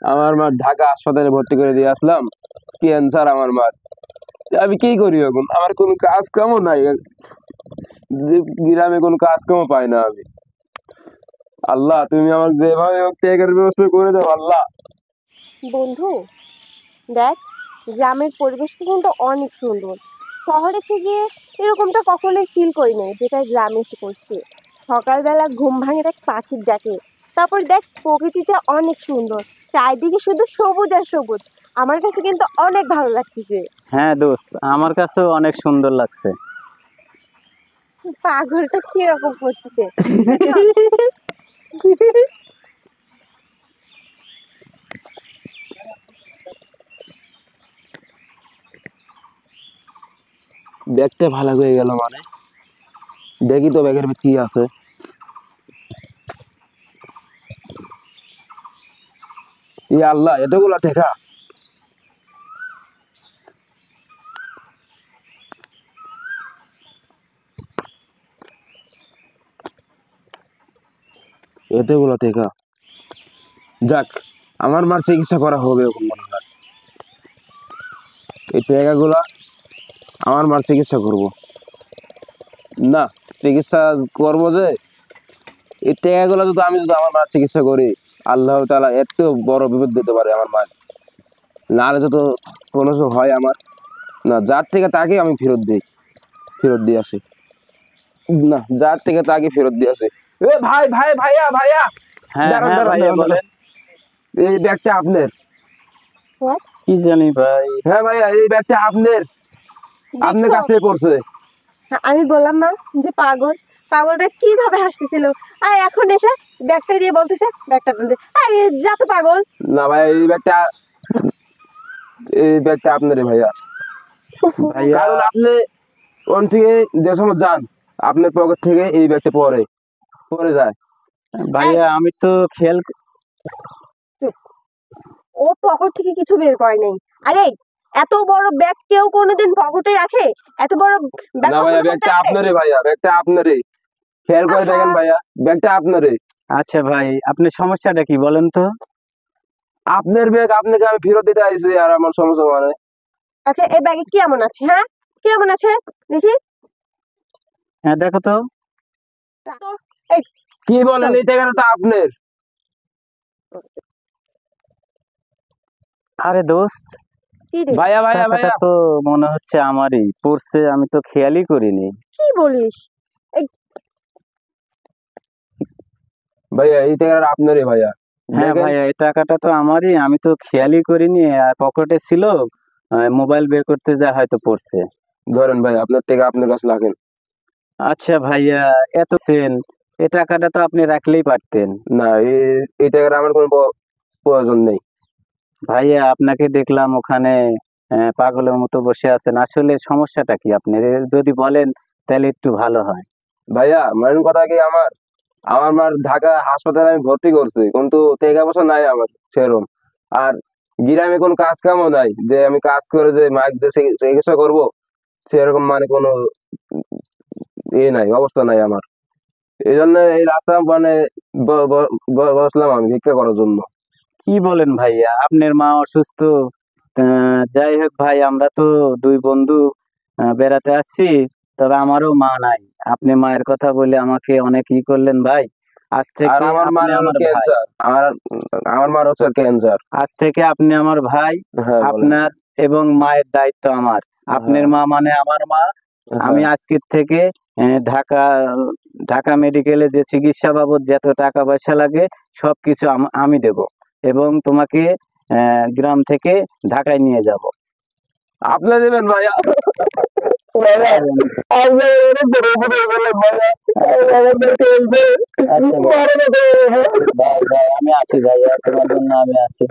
আমার মা ঢাকা হাসপাতালে ভর্তি করে দিয়ে আসলাম, ক্যান্সার আমার মার। আমি কি করি এখন? আমার কোনো কাজ কামও নাই, গ্রামে কোনো কাজ কামও পাই না আমি। আল্লাহ, তুমি আমাকে যেভাবে হোক টাকার ব্যবস্থা করে দাও আল্লাহ। বন্ধু, দেখ, গ্রামের পরিবেশটা কিন্তু অনেক সুন্দর। শহরে থেকে এরকমটা কখনোই ফিল করি নাই যেটা গ্রামে এসে করছি। সকালবেলা ঘুম ভাঙে দেখ পাখির ডাকে, তারপর দেখ প্রকৃতিটা অনেক সুন্দর, চারিদিকে শুধু সবুজ আর সবুজ। আমার কাছে কিন্তু অনেক ভালো লাগতেছে। হ্যাঁ দোস্ত, আমার কাছেও অনেক সুন্দর লাগছে। পাগলটা কিরকম করতেছে। ব্যাগটা ভালো হয়ে গেল মানে, দেখি তো ব্যাগের ভিতরে কি আছে। ই আল্লাহ, এতগুলো টাকা! এতগুলো টাকা! যাক, আমার মার চিকিৎসা করা হবে এখন মনে হয়। এই টাকাগুলা আমার মার চিকিৎসা করব। না, চিকিৎসা করবো যে এই টাকাগুলো যদি আমি যদি আমার মার চিকিৎসা করি, আল্লাহ তাআলা এত বড় বিপদ দিতে পারে আমার মা। নাহলে তো কোনো কিছু হয় আমার, না যার থেকে তাকে আমি ফেরত দিয়ে আসি। না, যার থেকে তাকে ফেরত দিয়ে আসি। এ ভাই ভাই ভাইয়া ভাইয়া, হ্যাঁ দাঁড়ান হ্যাঁ দাঁড়ান ভাইয়া দাঁড়ান বলেন। দাঁড়ান। এই ব্যাগটা আপনার। What? কি জানি ভাই। হ্যাঁ ভাইয়া, এই ব্যাগটা আপনার, আপনার দেখছো, কাছ থেকে পড়ছে। আমি বললাম না যে পাগল। পাগলটা কিভাবে হাসতেছিল, আর এখন এসে ব্যাগটা দিয়ে বলতেছে ব্যাগটা বলতে, যা তো পাগল। না ভাই, এই ব্যাগটা আপনারই ভাইয়া। ভাইয়া কারণ আপনি ওন থেকে যে সময় যান, আপনার পকেট থেকে এই ব্যাগটা পরে যায়। এই, ভাইয়া আমি তো খেয়াল চুপ। ও পকেট থেকে কিছু বের করে নাই। আরে, এত বড় ব্যাগ কেউ কোনোদিন পকেটে রাখে? এত বড় ব্যাগ না ভাইয়া, কখনো পকেটে ব্যাগটা রাখে? আপনারই ভাইয়া, ব্যাগটা আপনারই। খেয়াল করে আহা, দেখেন ভাইয়া, ব্যাগটা আপনারই। আচ্ছা ভাই, আপনার সমস্যাটা কি বলেন তো? আপনার ব্যাগ আপনাকে আমি ফেরত দিতে আইছি, আর আমার সমস্যা মানে? আচ্ছা, এই ব্যাগে কি এমন আছে? হ্যাঁ, কি এমন আছে দেখি হ্যাঁ দেখো তো। তো। এই, কি বলেন? চল। এই টাকাটা তো আপনার। আরে দোস্ত, কি রে? ভাইয়া ভাইয়া টাকাটা ভাইয়া তো মনে হচ্ছে আমারই পড়ছে, আমি তো খেয়ালই করিনি। কি বলিস? এই, ভাইয়া, এই টাকাটা আপনারই ভাইয়া, হ্যাঁ দেখেন। ভাইয়া, এই টাকাটা তো আমারই, আমি তো খেয়ালই করিনি। আর পকেটে ছিল, মোবাইল বের করতে যা হয়তো পড়ছে। ধরেন ভাই, আপনার টাকা আপনার কাছে রাখেন। আচ্ছা ভাইয়া, এত সেন, এই টাকাটা তো আপনি রাখলেই পারতেন। না, এই টাকাটা আমার কোনো প্রয়োজন নেই। ভাইয়া আপনাকে দেখলাম ওখানে পাগলের মতো বসে আছেন, আসলে সমস্যাটা কি আপনি যদি বলেন তাহলে একটু ভালো হয়। ভাইয়া, মেন কথা কি, আমার আমার মার ঢাকা হাসপাতালে আমি ভর্তি করছি, কিন্তু টাকা পয়সা নাই আমার সেরকম। আর গ্রামে কোনো কাজ কামও নাই যে আমি কাজ করে যে মাকে যে চিকিৎসা করবো, সেরকম মানে কোনো নাই, অবস্থা নাই আমার। এই জন্য এই রাস্তা মানে বসলাম আমি ভিক্ষা করার জন্য। কি বলেন ভাইয়া, আপনার মা অসুস্থ? যাই হোক ভাই, আমরা তো দুই বন্ধু বেড়াতে আসছি, তবে আমারও মা নাই। আপনি মায়ের কথা বলে আমাকে অনেক ই করলেন ভাই। আজ আর থেকে আমার মার আপনি হলো আমার ভাই। ক্যান্সার, আমার মার হচ্ছে ক্যান্সার। আজ থেকে আপনি আমার ভাই। হ্যাঁ বলেন। আপনার এবং মায়ের দায়িত্ব আমার। আপনার হ্যাঁ মা মানে আমার মা। আমি হ্যাঁ। আজকের থেকে ঢাকা ঢাকা মেডিকেলে যে চিকিৎসা বাবদ যত টাকা পয়সা লাগে সবকিছু আমি দেব, এবং তোমাকে গ্রাম থেকে ঢাকায় নিয়ে যাব। আপনি দেবেন ভাইয়া? ভাইয়া, আপনি অনেক বড় উপকার করলেন ভাইয়া। আমাদের ক্যান্সার আচ্ছা ভাই, মারা যেতে হবে। ভাই ভাই আমি আছি ভাইয়া, তোমার জন্য আমি আছি।